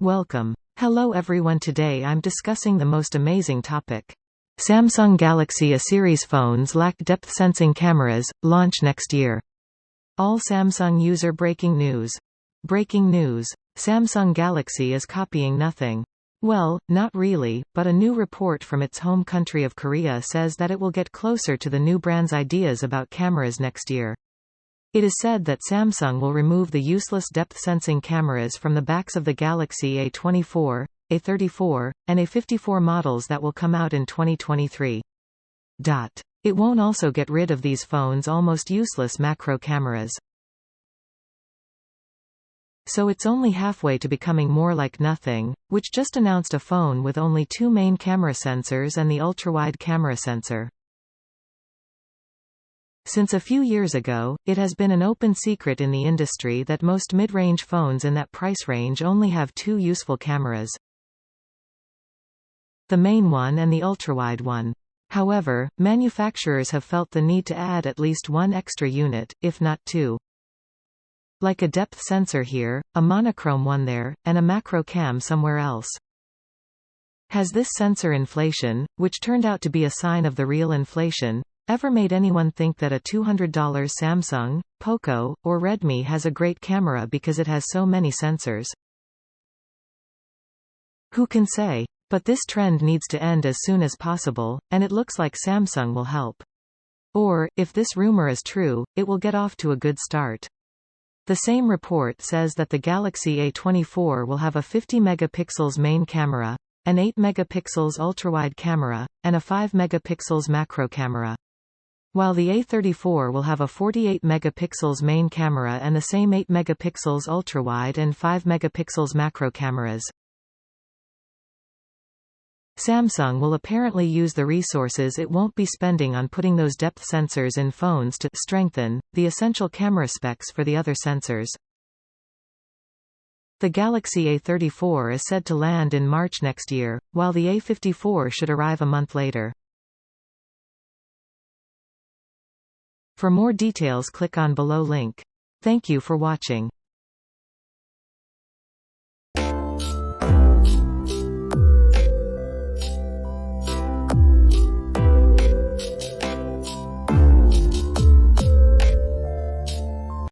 Welcome. Hello everyone, today I'm discussing the most amazing topic. Samsung Galaxy A-series phones lack depth-sensing cameras, launch next year. All Samsung user breaking news. Breaking news. Samsung Galaxy is copying nothing. Well, not really, but a new report from its home country of Korea says that it will get closer to the new brand's ideas about cameras next year. It is said that Samsung will remove the useless depth-sensing cameras from the backs of the Galaxy A24, A34, and A54 models that will come out in 2023. It won't also get rid of these phones' almost useless macro cameras. So it's only halfway to becoming more like nothing, which just announced a phone with only two main camera sensors and the ultrawide camera sensor. Since a few years ago, it has been an open secret in the industry that most mid-range phones in that price range only have two useful cameras. The main one and the ultrawide one. However, manufacturers have felt the need to add at least one extra unit, if not two. Like a depth sensor here, a monochrome one there, and a macro cam somewhere else. Has this sensor inflation, which turned out to be a sign of the real inflation, ever made anyone think that a $200 Samsung, Poco, or Redmi has a great camera because it has so many sensors? Who can say? But this trend needs to end as soon as possible, and it looks like Samsung will help. Or, if this rumor is true, it will get off to a good start. The same report says that the Galaxy A24 will have a 50 megapixels main camera, an 8 megapixels ultrawide camera, and a 5 megapixels macro camera. While the A34 will have a 48 megapixels main camera and the same 8 megapixels ultrawide and 5 megapixels macro cameras. Samsung will apparently use the resources it won't be spending on putting those depth sensors in phones to strengthen the essential camera specs for the other sensors. The Galaxy A34 is said to land in March next year, while the A54 should arrive a month later. For more details, click on below link. Thank you for watching.